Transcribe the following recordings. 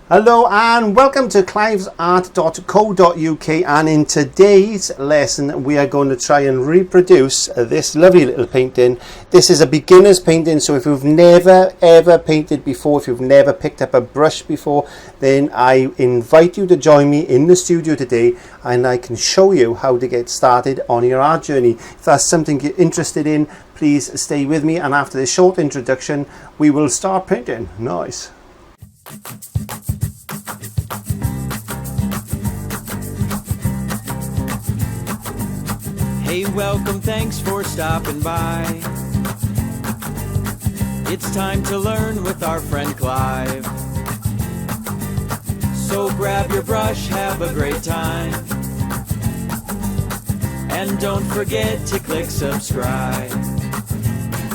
Hello and welcome to clivesart.co.uk, and in today's lesson we are going to try and reproduce this lovely little painting. This is a beginner's painting, so if you've never ever painted before, if you've never picked up a brush before, then I invite you to join me in the studio today and I can show you how to get started on your art journey. If that's something you're interested in, please stay with me, and after this short introduction we will start painting. Nice. Hey, welcome, thanks for stopping by. It's time to learn with our friend Clive. So grab your brush, have a great time. And don't forget to click subscribe.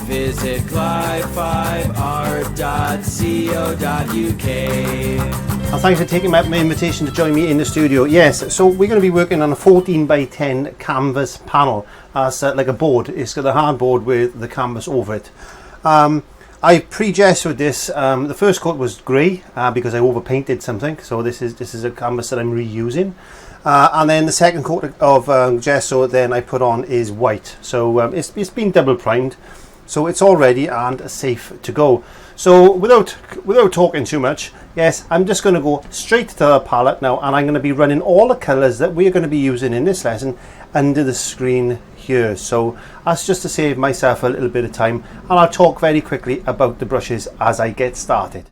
Visit clive5art.co.uk. And thanks for taking my invitation to join me in the studio. Yes, so we're going to be working on a 14 by 10 canvas panel as like a board. It's got a hard board with the canvas over it. I pre-gessoed this. The first coat was grey because I overpainted something, so this is a canvas that I'm reusing. And then the second coat of gesso then I put on is white. So it's been double primed, so it's all ready and safe to go. So without talking too much, yes, I'm just going to go straight to the palette now, and I'm going to be running all the colours that we're going to be using in this lesson under the screen here. So that's just to save myself a little bit of time, and I'll talk very quickly about the brushes as I get started.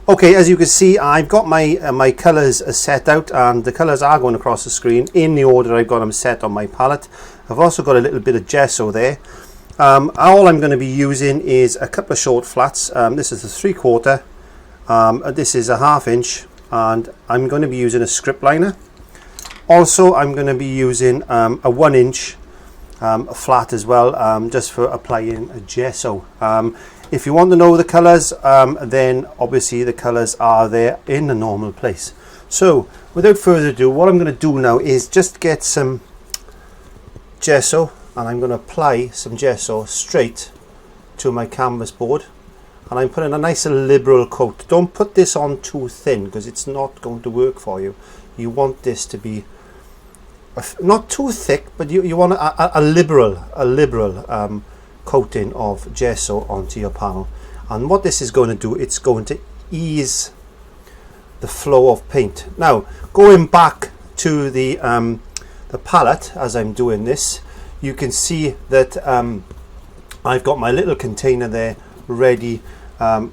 Okay, as you can see, I've got my colours set out, and the colours are going across the screen in the order I've got them set on my palette. I've also got a little bit of gesso there. All I'm going to be using is a couple of short flats. This is a 3/4, this is a 1/2 inch, and I'm going to be using a script liner. Also, I'm going to be using a 1 inch flat as well, just for applying a gesso. If you want to know the colours, then obviously the colours are there in the normal place. So without further ado, what I'm going to do now is just get some gesso, and I'm going to apply some gesso straight to my canvas board, and I'm putting a nice liberal coat. Don't put this on too thin because it's not going to work for you. You want this to be not too thick, but you want a liberal coating of gesso onto your panel. And what this is going to do, it's going to ease the flow of paint. Now, going back to the palette as I'm doing this, you can see that I've got my little container there ready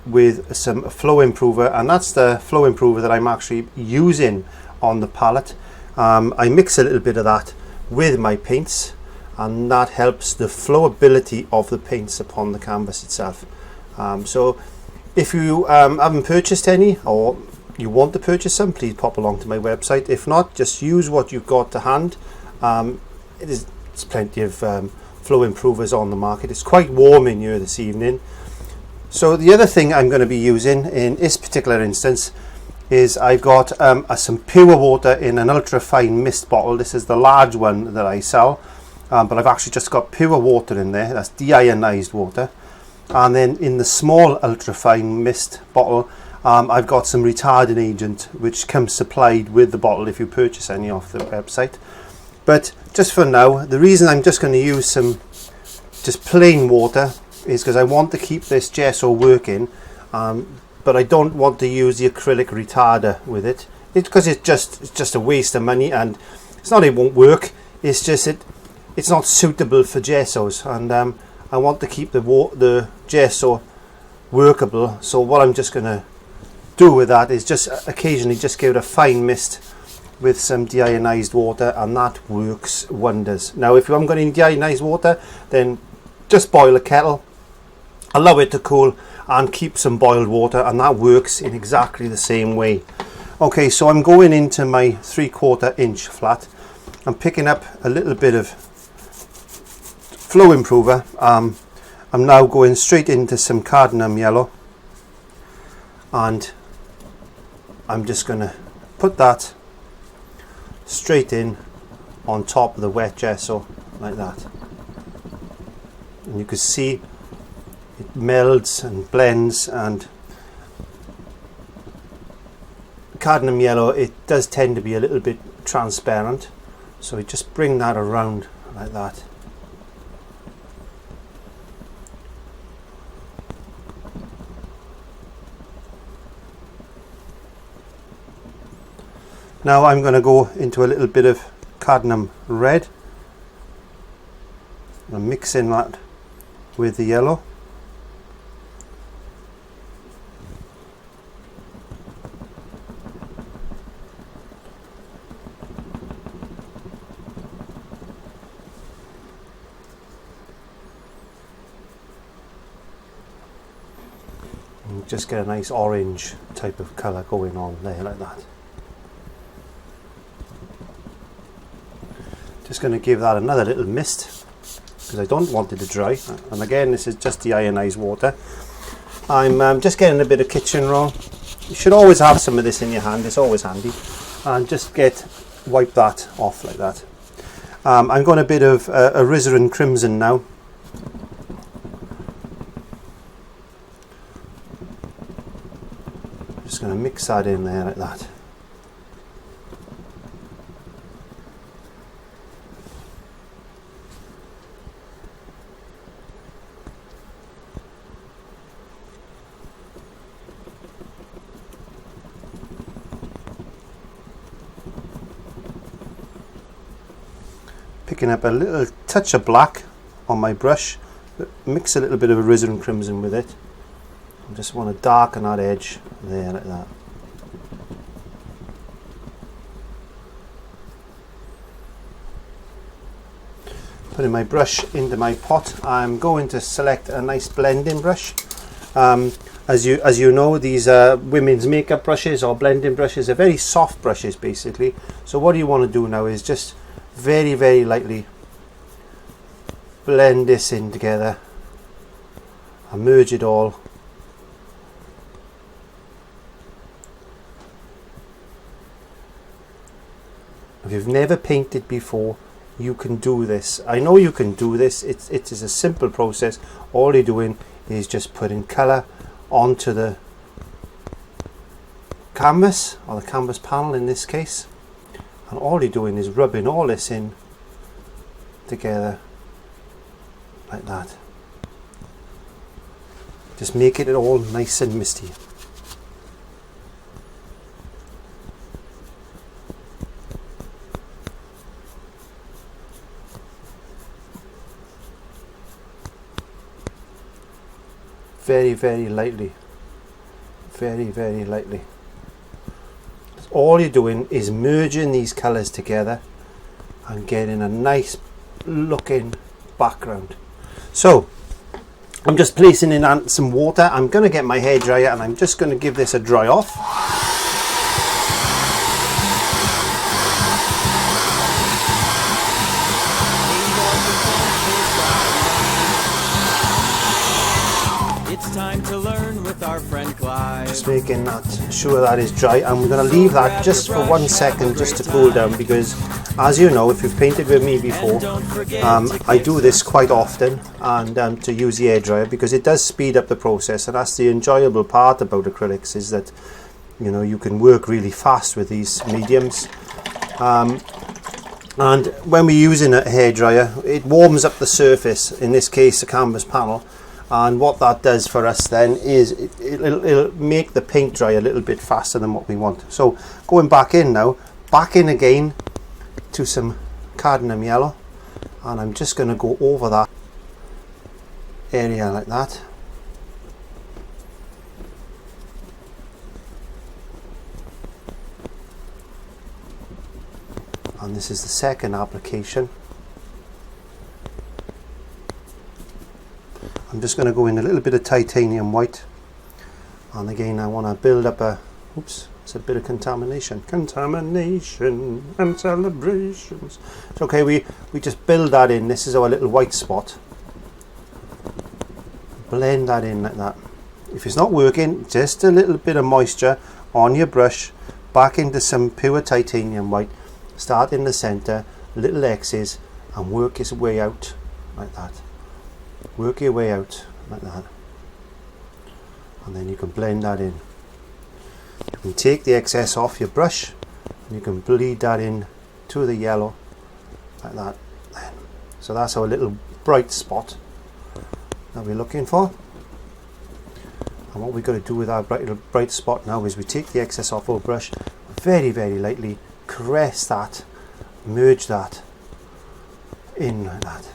with some flow improver, and that's the flow improver that I'm actually using on the palette. I mix a little bit of that with my paints, and that helps the flowability of the paints upon the canvas itself. So if you haven't purchased any, or you want to purchase some, please pop along to my website. If not, just use what you've got to hand. There's plenty of flow improvers on the market. It's quite warm in here this evening. So the other thing I'm going to be using in this particular instance is I've got some pure water in an ultra fine mist bottle. This is the large one that I sell, but I've actually just got pure water in there. That's deionized water. And then in the small ultra fine mist bottle, I've got some retardant agent which comes supplied with the bottle if you purchase any off the website. But just for now, the reason I'm just going to use some just plain water is because I want to keep this gesso working, but I don't want to use the acrylic retarder with it. Because it's just a waste of money, and it's not it won't work. It's just it's not suitable for gessos, and I want to keep the gesso workable. So what I'm just going to do with that is just occasionally just give it a fine mist with some deionized water, and that works wonders. Now, if you haven't got any deionized water, then just boil a kettle, allow it to cool, and keep some boiled water, and that works in exactly the same way. Okay, so I'm going into my 3/4 inch flat. I'm picking up a little bit of flow improver. I'm now going straight into some CADMIUM yellow, and I'm just going to put that straight in on top of the wet gesso like that, and you can see it melds and blends and cadmium yellow, it does tend to be a little bit transparent, so we just bring that around like that. Now I'm going to go into a little bit of cadmium red and mix in that with the yellow. And just get a nice orange type of colour going on there like that. Just going to give that another little mist because I don't want it to dry. And again, this is just the ionized water. I'm just getting a bit of kitchen roll. You should always have some of this in your hand, it's always handy. And just wipe that off like that. I'm going a bit of alizarin crimson now. Just going to mix that in there like that. Picking up a little touch of black on my brush, mix a little bit of alizarin crimson with it. I just want to darken that edge there like that. Putting my brush into my pot, I'm going to select a nice blending brush. As you know, these women's makeup brushes or blending brushes are very soft brushes basically. So what you want to do now is just very, very lightly blend this in together and merge it all. If you've never painted before, you can do this. I know you can do this. It is a simple process. All you're doing is just putting colour onto the canvas, or the canvas panel in this case, and all you're doing is rubbing all this in together like that. Just make it all nice and misty. Very, very lightly. Very, very lightly. All you're doing is merging these colours together and getting a nice looking background. So I'm just placing in some water. I'm going to get my hairdryer and I'm just going to give this a dry off. It's time to learn with our friend Clive. Just making sure that is dry, and we're going to leave that just for 1 second just to cool down, because as you know, if you've painted with me before, I do this quite often, and to use the hairdryer because it does speed up the process, and that's the enjoyable part about acrylics, is that you know you can work really fast with these mediums. And when we're using a hairdryer, it warms up the surface, in this case the canvas panel. And what that does for us then is it'll make the paint dry a little bit faster than what we want. So going back in now, back in again to some cadmium yellow, and I'm just going to go over that area like that. And this is the second application. I'm just going to go in a little bit of titanium white, and again I want to build up it's a bit of contamination and celebrations. It's okay, we just build that in. This is our little white spot. Blend that in like that. If it's not working, just a little bit of moisture on your brush, back into some pure titanium white, start in the center, little X's, and work its way out like that. Work your way out like that, and then you can blend that in. You can take the excess off your brush and you can bleed that in to the yellow like that. So that's our little bright spot that we're looking for. And what we've got to do with our bright spot now is we take the excess off our brush, very lightly caress that, merge that in like that,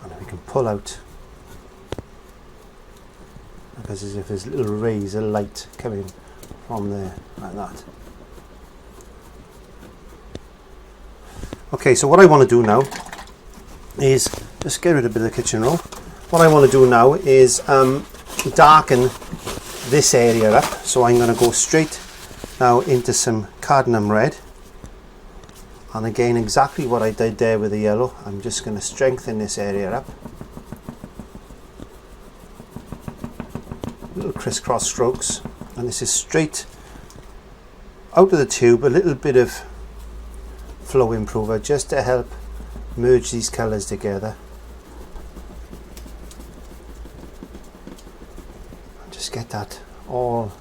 and then we can pull out, because as if there's little rays of light coming from there like that. Okay, so what I want to do now is just get rid of a bit of the kitchen roll. What I want to do now is darken this area up. So I'm going to go straight now into some cadmium red, and again exactly what I did there with the yellow. I'm just going to strengthen this area up. Little crisscross strokes, and this is straight out of the tube. A little bit of flow improver just to help merge these colours together. And just get that all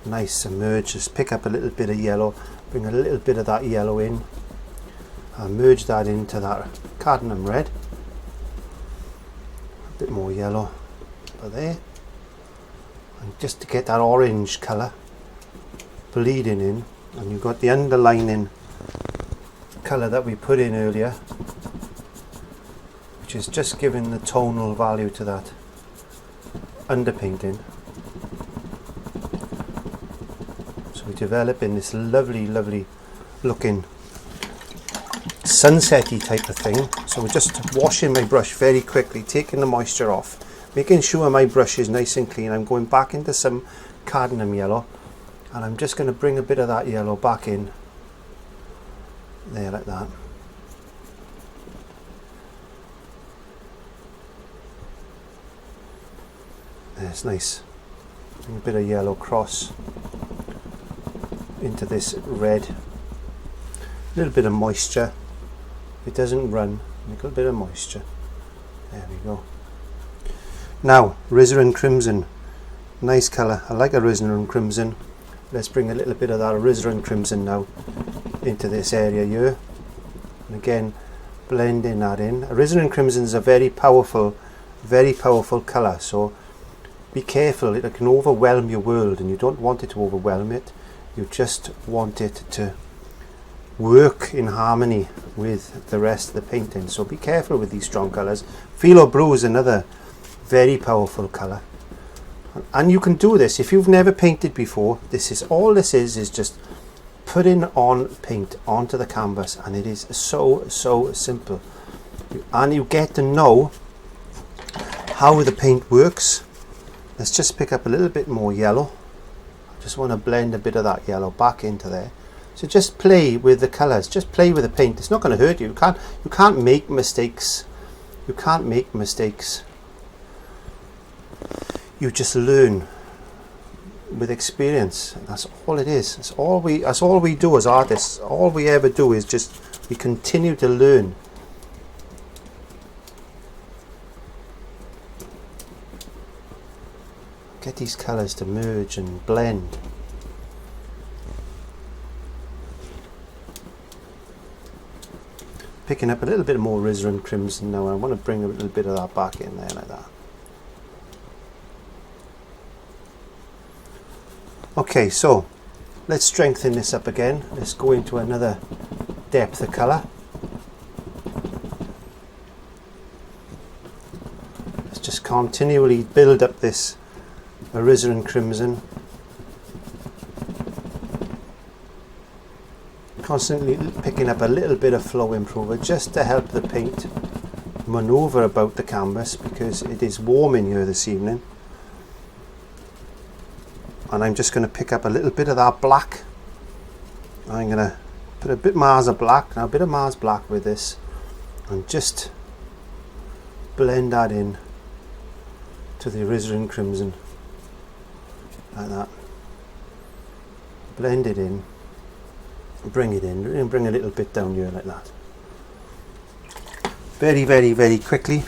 nice and merged. Just pick up a little bit of yellow, bring a little bit of that yellow in, and merge that into that cadmium red. A bit more yellow over there, and just to get that orange colour bleeding in, and you've got the underlining colour that we put in earlier, which is just giving the tonal value to that underpainting. So we develop in this lovely looking sunsetty type of thing. So we're just washing my brush very quickly, taking the moisture off, making sure my brush is nice and clean. I'm going back into some cadmium yellow, and I'm just going to bring a bit of that yellow back in there like that. There's nice. Bring a bit of yellow cross into this red. A little bit of moisture. It doesn't run. A little bit of moisture. There we go. Now, alizarin crimson. Nice colour. I like alizarin crimson. Let's bring a little bit of that alizarin crimson now into this area here, and again blending that in. Alizarin crimson is a very powerful colour, so be careful. It can overwhelm your world, and you don't want it to overwhelm it. You just want it to work in harmony with the rest of the painting. So be careful with these strong colours. Phthalo blue is another very powerful colour, and you can do this if you've never painted before. This is all this is just putting on paint onto the canvas, and it is so simple, and you get to know how the paint works. Let's just pick up a little bit more yellow. I just want to blend a bit of that yellow back into there. So just play with the colours, just play with the paint. It's not going to hurt you. You can't make mistakes. You can't make mistakes. You just learn with experience. That's all it is. That's all we do as artists. All we ever do is just we continue to learn. Get these colours to merge and blend. Picking up a little bit more alizarin crimson now. I want to bring a little bit of that back in there like that. Okay, so let's strengthen this up again. Let's go into another depth of colour. Let's just continually build up this alizarin crimson. Constantly picking up a little bit of flow improver just to help the paint manoeuvre about the canvas, because it is warm in here this evening. And I'm just going to pick up a little bit of that black. I'm going to put a bit Mars of black, now a bit of Mars black with this, and just blend that in to the alizarin crimson like that. Blend it in, bring it in, and bring a little bit down here like that. Very quickly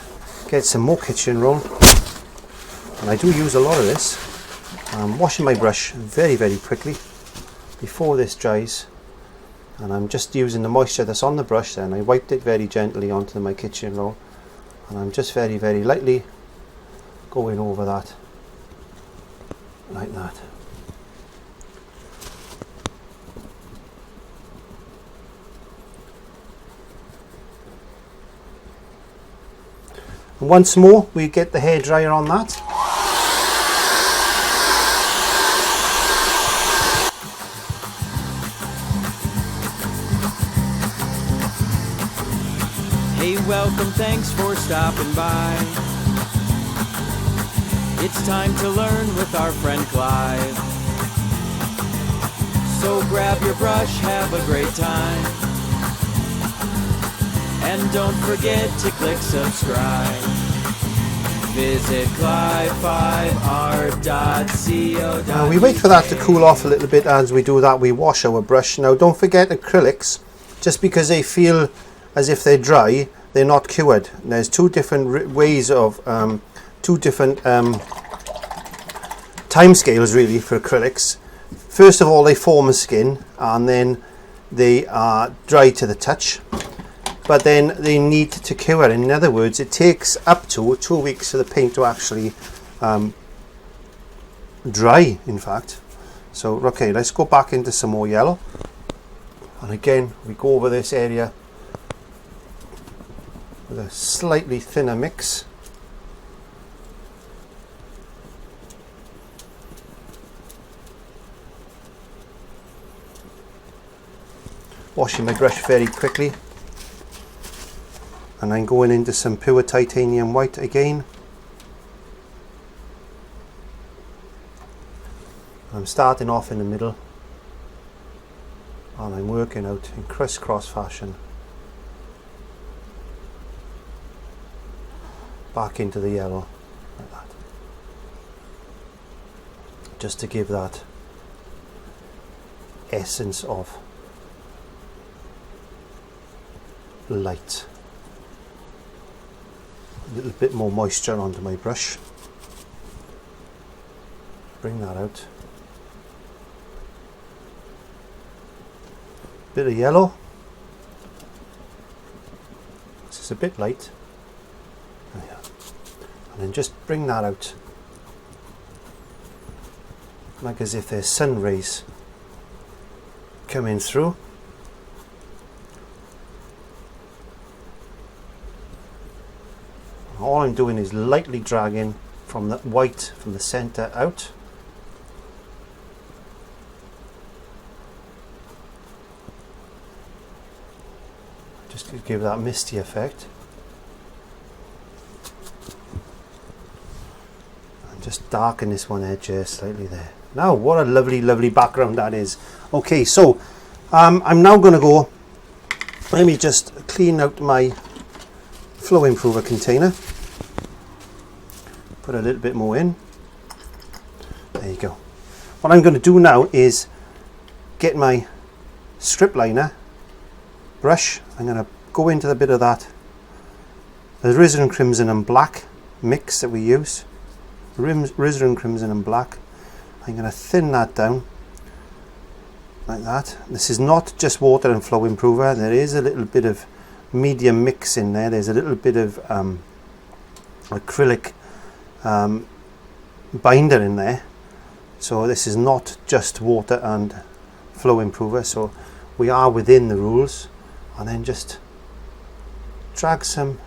get some more kitchen roll, and I do use a lot of this. I'm washing my brush very, very quickly before this dries, and I'm just using the moisture that's on the brush. Then I wiped it very gently onto my kitchen roll, and I'm just very, very lightly going over that like that. And once more we get the hairdryer on that. Hey, welcome, thanks for stopping by. It's time to learn with our friend Clive. So grab your brush, have a great time. And don't forget to click subscribe. Visit clive5art.co. We wait for that to cool off a little bit. As we do that, we wash our brush. Now don't forget acrylics, just because they feel as if they're dry, they're not cured. And there's two different ways of two different time scales really for acrylics. First of all, they form a skin and then they are dry to the touch, but then they need to cure. In other words, it takes up to 2 weeks for the paint to actually dry, in fact. So okay, let's go back into some more yellow, and again we go over this area with a slightly thinner mix. Washing my brush very quickly, and then going into some pure titanium white again. I'm starting off in the middle and I'm working out in crisscross fashion back into the yellow like that, just to give that essence of light. A little bit more moisture onto my brush, bring that out. Bit of yellow, this is a bit light, and then just bring that out like as if there's sun rays coming through. All I'm doing is lightly dragging from the white from the center out. Just to give that misty effect. And just darken this one edge here slightly there. Now what a lovely, lovely background that is. Okay, so I'm now going to go, let me just clean out my flow improver container. Put a little bit more in. There you go. What I'm going to do now is get my strip liner brush. I'm going to go into the bit of that alizarin crimson and black mix that we use. Alizarin crimson and black. I'm going to thin that down like that. This is not just water and flow improver. There is a little bit of medium mix in there. There's a little bit of acrylic binder in there, so this is not just water and flow improver, so we are within the rules. And then just drag some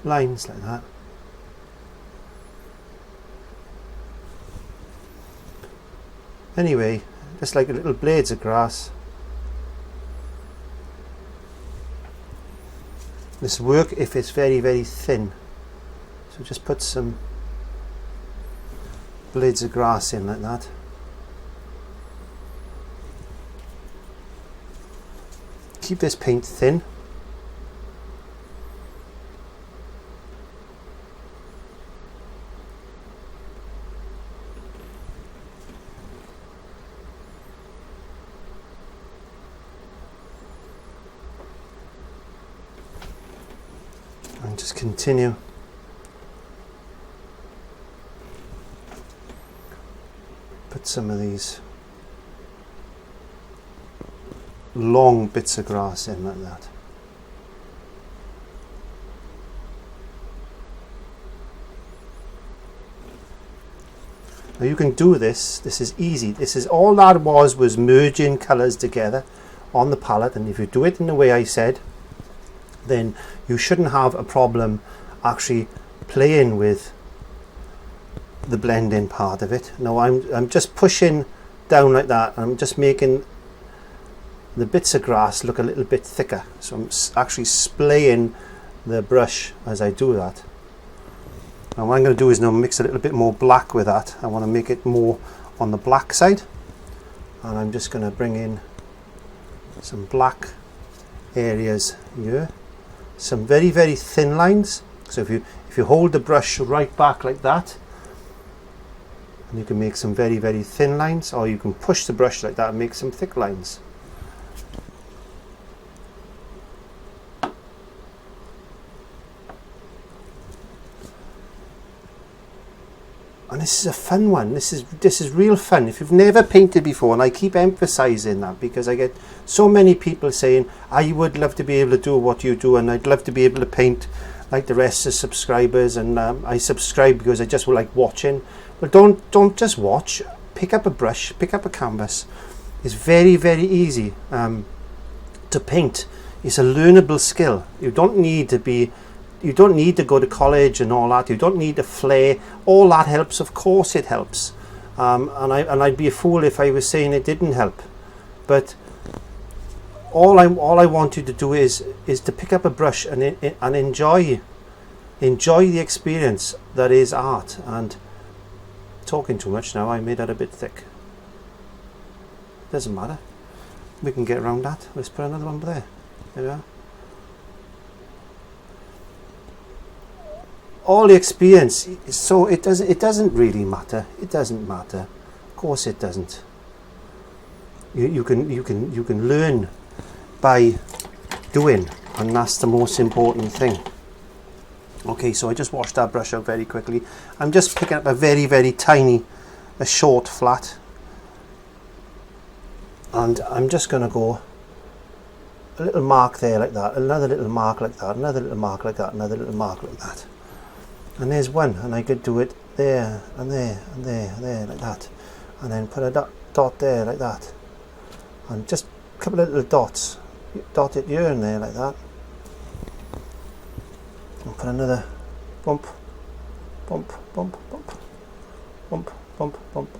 lines like that. Anyway, just like little blades of grass. This work if it's very, very thin. So just put some blades of grass in like that. Keep this paint thin. just continue. Put some of these long bits of grass in like that. Now you can do this. This is easy. This is all that was merging colours together on the palette, and if you do it in the way I said, then you shouldn't have a problem actually playing with the blending part of it. Now I'm just pushing down like that. I'm just making the bits of grass look a little bit thicker, so I'm actually splaying the brush as I do that. Now what I'm going to do is now mix a little bit more black with that. I want to make it more on the black side, and I'm just going to bring in some black areas here, some very thin lines. So if you hold the brush right back like that, and you can make some very thin lines, or you can push the brush like that and make some thick lines. And this is a fun one. This is real fun. If you've never painted before, and I keep emphasizing that because I get so many people saying, I would love to be able to do what you do, and I'd love to be able to paint like the rest of subscribers, and I subscribe because I just like watching. But don't just watch. Pick up a brush, pick up a canvas. It's very easy to paint. It's a learnable skill. You don't need to go to college and all that. You don't need a flair. All that helps, of course it helps. And I'd be a fool if I was saying it didn't help. But all I want you to do is to pick up a brush and enjoy the experience that is art. And talking too much now, I made that a bit thick. Doesn't matter. We can get around that. Let's put another one there. There we are. All the experience, so it doesn't really matter. It doesn't matter. Of course it doesn't. You can learn by doing, and that's the most important thing. Okay, so I just washed that brush out very quickly. I'm just picking up a very tiny, a short flat, and I'm just going to go a little mark there like that, another little mark like that, another little mark like that, another little mark like that. And there's one, and I could do it there and there and there and there like that, and then put a dot there like that, and just a couple of little dots, dot it here and there like that, and put another bump, bump, bump, bump, bump, bump, bump, bump,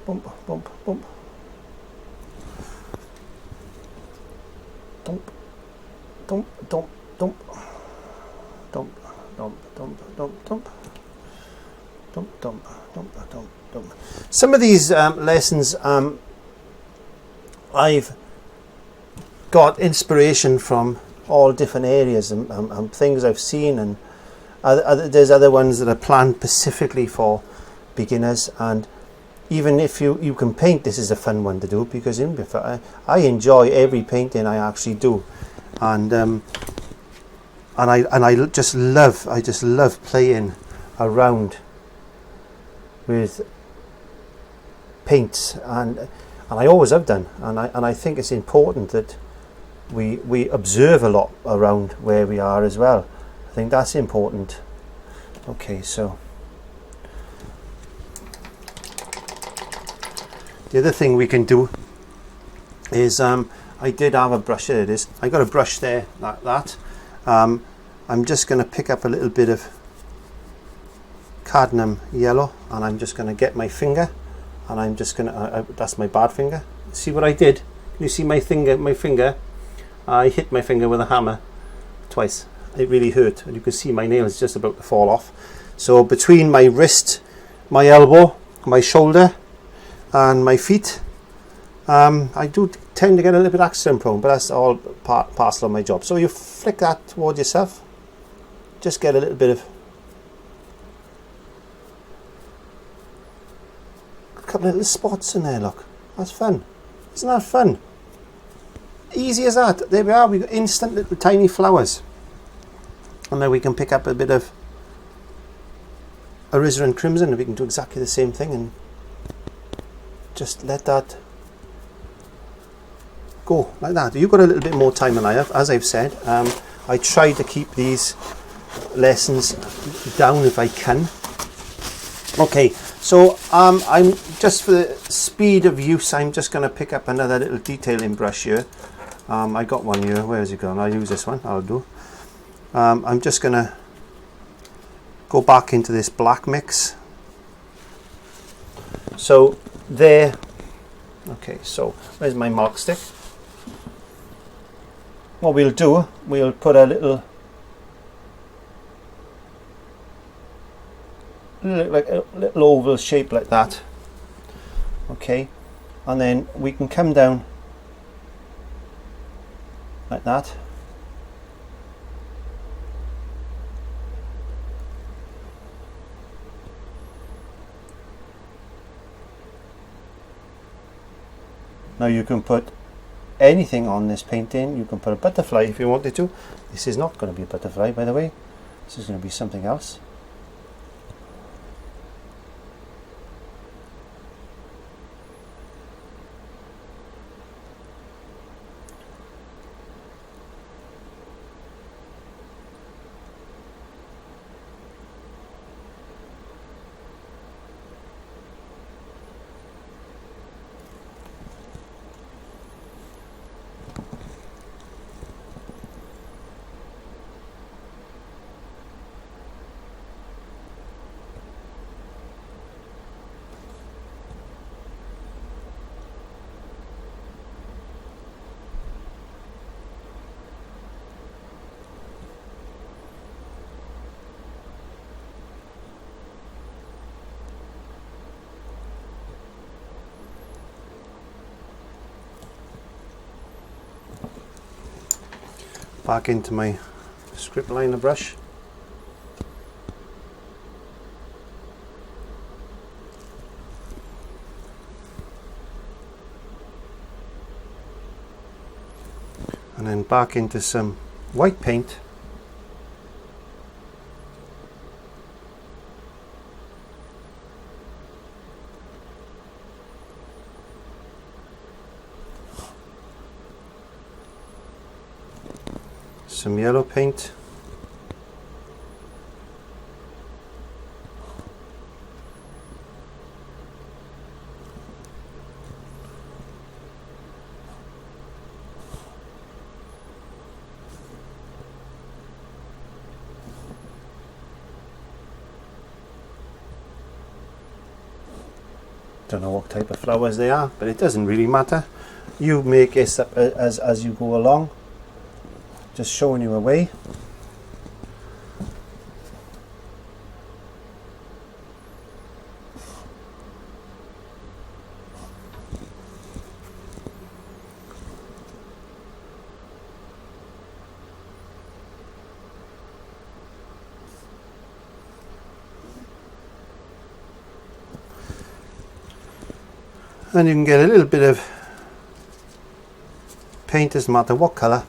bump, bump, bump, bump, dump, dump, dump, dump. Dump, dump, dump, dump, dump, dump, dump, dump, dump, dump. Some of these lessons, I've got inspiration from all different areas and things I've seen, and there's other ones that are planned specifically for beginners. And even if you can paint, this is a fun one to do, because I enjoy every painting I actually do, and I just love playing around with paints, and I always have done, and I think it's important that we observe a lot around where we are as well. I think that's important. Okay, so the other thing we can do is I did have a brush. There it is. I got a brush there like that. I'm just going to pick up a little bit of cadmium yellow, and I'm just going to get my finger, and I'm just going to that's my bad finger. See what I did? You see my finger? I hit my finger with a hammer twice. It really hurt, and you can see my nail is just about to fall off. So between my wrist, my elbow, my shoulder and my feet, I do tend to get a little bit accident prone, but that's all parcel of my job. So you flick that towards yourself, just get a little bit of, a couple of little spots in there. Look, that's fun. Isn't that fun? easy as that. There we are, we've got instant little tiny flowers. And now we can pick up a bit of alizarin crimson and we can do exactly the same thing and just let that go like that. You've got a little bit more time than I have, as I've said. I try to keep these lessons down if I can. Okay, so I'm just for the speed of use, I'm just going to pick up another little detailing brush here. I got one here. Where is it gone? I'll use this one. I'll do. I'm just going to go back into this black mix. So there. Okay, so where's my mark stick? What we'll do, we'll put a little like a little oval shape like that. Okay, and then we can come down like that. Now you can put anything on this painting. You can put a butterfly if you wanted to. This is not going to be a butterfly, by the way. This is going to be something else. Back into my script liner brush. And then back into some white paint. Some yellow paint. Don't know what type of flowers they are, but it doesn't really matter. You make this up as you go along. Just showing you a way. And you can get a little bit of paint, doesn't matter what colour.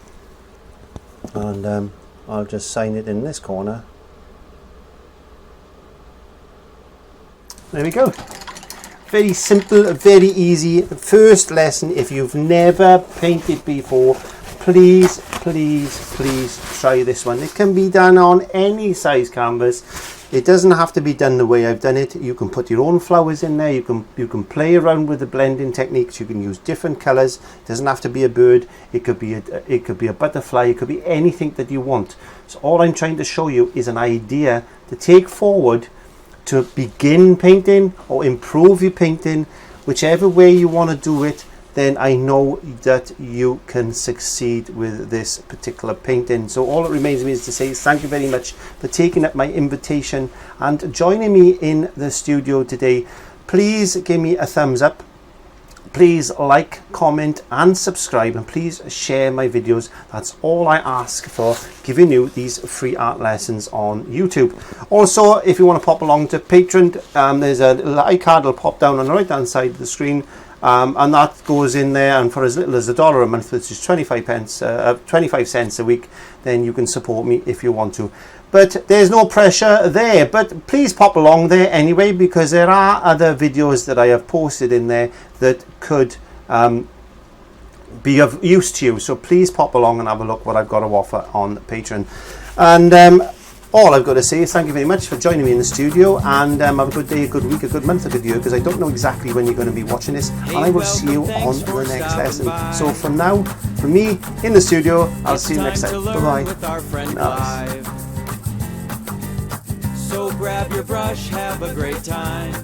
And I'll just sign it in this corner. There we go. Very simple, very easy. First lesson. If you've never painted before, please, please, please try this one. It can be done on any size canvas. It doesn't have to be done the way I've done it. You can put your own flowers in there. You can play around with the blending techniques. You can use different colors. It doesn't have to be a bird. It could be a butterfly. It could be anything that you want. So all I'm trying to show you is an idea to take forward to begin painting or improve your painting, whichever way you want to do it. Then I know that you can succeed with this particular painting. So all that remains me is to say thank you very much for taking up my invitation and joining me in the studio today. Please give me a thumbs up. Please like, comment and subscribe, and please share my videos. That's all I ask for, giving you these free art lessons on YouTube. Also, if you want to pop along to Patreon, there's a little icon that'll pop down on the right hand side of the screen. and that goes in there, and for as little as $1 a month, which is 25 cents a week, then you can support me if you want to. But there's no pressure there, but please pop along there anyway, because there are other videos that I have posted in there that could be of use to you. So please pop along and have a look what I've got to offer on Patreon. And all I've got to say is thank you very much for joining me in the studio, and have a good day, a good week, a good month, a good year, because I don't know exactly when you're going to be watching this, and I will see you on the next lesson. So for now, from me in the studio, I'll see you next time. Bye-bye. So grab your brush, have a great time,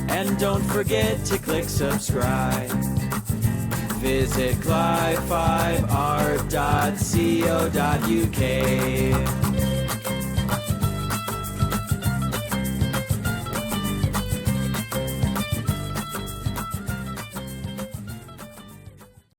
and don't forget to click subscribe. Visit Clive5art.co.uk.